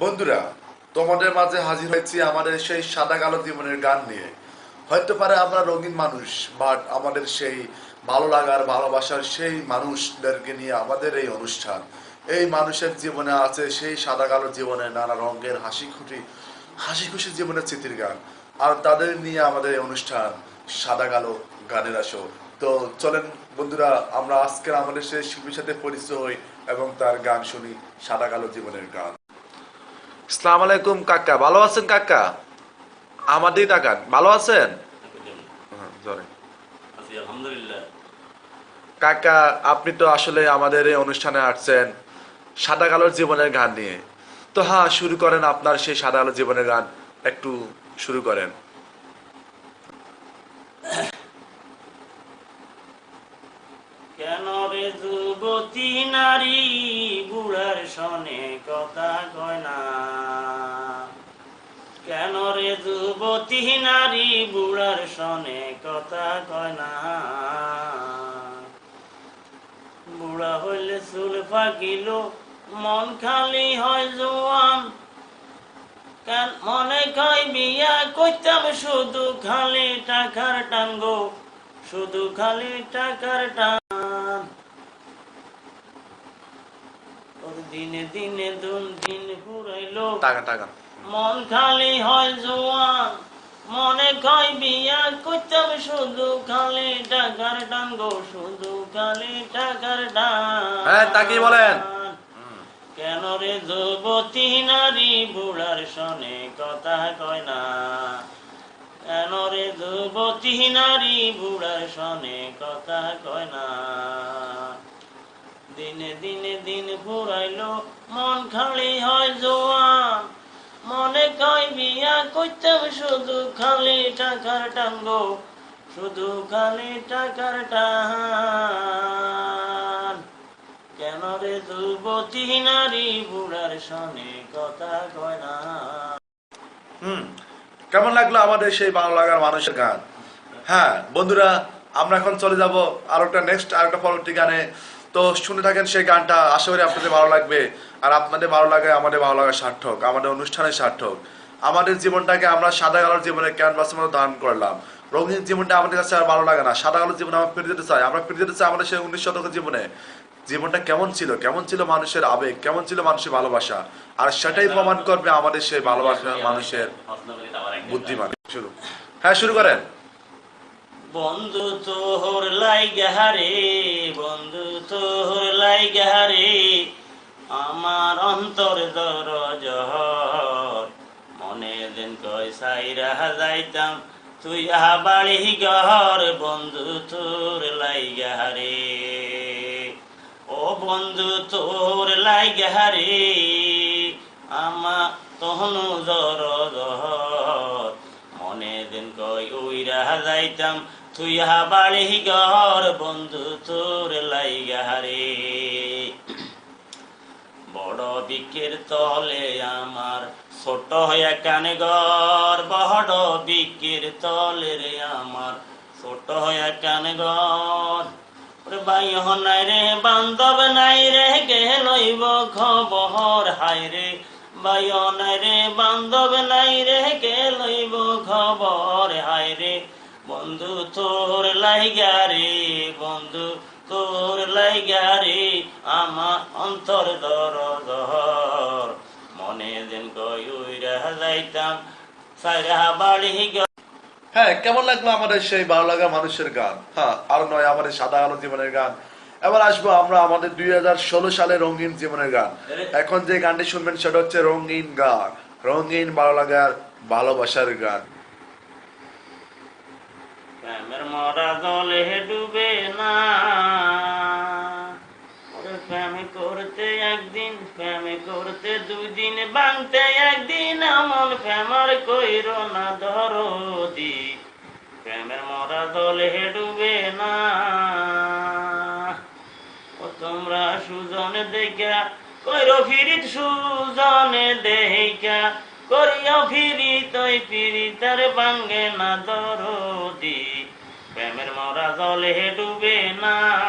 বন্ধুরা, তোমাদের মাঝে হাজির হয়েছি আমাদের সেই সাদা কালো জীবনের গান নিয়ে। হয়তো পারে আমরা রঙিন মানুষ, বাট আমাদের সেই ভালো লাগার ভালোবাসার সেই মানুষদেরকে নিয়ে আমাদের এই অনুষ্ঠান। এই মানুষের জীবনে আছে সেই সাদা কালো জীবনে নানা রঙের হাসি খুশি জীবনের স্মৃতির গান। আর তাদের নিয়ে আমাদের এই অনুষ্ঠান সাদা কালো গানের আসো। তো চলেন বন্ধুরা, আমরা আজকের আমাদের সেই শিল্পীর সাথে পরিচয় হই এবং তার গান শুনি, সাদা কালো জীবনের গান। আসসালামু আলাইকুম কাকা, ভালো আছেন কাকা? আমাদের তাকান, ভালো আছেন? আলহামদুলিল্লাহ। কাকা, আপনি তো আসলে আমাদের এই অনুষ্ঠানে আসছেন সাদা কালোর জীবনের গান নিয়ে। তো হ্যাঁ, শুরু করেন আপনার সেই সাদা কালো জীবনের গান, একটু শুরু করেন। কেন রে যুবতী নারী বুড়ার সনে কথা কয় না? কেন রে যুবতী নারী বুড়ার সনে কথা কয় না? বুড়া হইলে চুল পাকিল, মন খালি হয় জোয়ান। কেন মনে কয় বিয়া করতাম, শুধু খালি টাকার টাঙ্গো, শুধু খালি টাকার টান। দিনে দিনে দিন ফুরাইলো, টাকা টাকা মন খালি হয় জোয়ান। মনে কয় বিয়া করতাম, শুধু খালি টাকার টান গো, শুধু খালি টাকার টান। হ্যাঁ, তাকি বলেন। কেন রে যুবতী নারী বুড়ার সনে কথা কয় না? কেন রে যুবতী নারী বুড়ার সনে কথা কয় না? দিনে দিনে দিন ফুরাইলো, মন খালি হয় জোয়ান। মনে কয় বিয়া করতাম, শুধু খালি টাকার টাঙ্গো, শুধু খালি টাকার টান। কেন রে যুবতী নারী বুড়ার সনে কথা কয় না? কেমন লাগলো আমাদের সেই ভালো লাগার মানুষের গান? হ্যাঁ বন্ধুরা, আমরা এখন চলে যাব আরেকটা পরবর্তী গানে। তো শুনে থাকেন সেই গানটা, আশা করি আপনাদের ভালো লাগবে। আর আপনাদের ভালো লাগে আমাদের ভালো লাগা সার্থক, আমাদের অনুষ্ঠানের সার্থক। আমাদের জীবনটাকে আমরা সাদা কালোর জীবনের ক্যানভাসের মতো ধারণ করলাম। রঙিন জীবনটা আমাদের কাছে আর ভালো লাগে না, সাদা কালো জীবনে আমরা ফিরে যেতে চাই। আমরা ফিরে যেতে চাই আমাদের সেই 19 শতকের জীবনে। জীবনটা কেমন ছিল মানুষের আবেগ, কেমন ছিল মানুষের ভালোবাসা। আর সেটাই প্রমাণ করবে আমাদের সেই ভালোবাসা মানুষের বুদ্ধিমান। শুরু করেন। বন্ধু তোর লাইগারে, বন্ধু তোর লাইগারে, আমার অন্তর দরজর। মনে দিন কয় সাইরা যাইতাম, তুই বাড়ি ঘর, বন্ধু তোর লাইগারে। ও বন্ধু তোর লাইগারে, আমার তহনু দরজর। মনে দিন কয় উইরা যাইতাম, তুই বাড়ি ঘর, বন্ধু তোর লাইগারে। বড় বিকের তলে আমার ছোট হইয়া কানে ঘর, বড় বিকের তলে রে আমার ছোট হইয়া কানে ঘর। ভাই নাই রে বান্ধব নাই রে, কে লইব খবর হাই রে। ভাই নাই রে বান্ধব নাই রে, কে লইব খবর হাই রে। বন্ধু তোর লাইগারে, বন্ধু তোর লাইগারে, আমার অন্তর দরদর। মনে দিন কই উইরা যাইতাম, সাইরা বাড়ি। হ্যাঁ, কেমন লাগলো আমাদের সেই ভালো লাগা মানুষের গান? হ্যাঁ, আর নয় আমাদের সাদা কালো জীবনের গান। এবার আসবো আমরা আমাদের 2016 সালে রঙিন জীবনের গান। এখন যে গানটি শুনবেন সেটা হচ্ছে রঙিন গান, রঙিন ভালো লাগার ভালোবাসার গান। প্রেমের মরা জলে ডুবে না, প্রেম করতে একদিন, প্রেম করতে 2 দিন, বাংতে একদিন, আমল প্রেমার কইর না দরদি। প্রেমের মরা জলে ডুবে না। ও তোমরা সুজনে দেখা কইর ফিরিত, সুজনে দেখা করিয়া ফিরি, তৈ ফিরি তার ভাঙ্গে না দরদি। প্রেমের মরা জলে ডুবে না।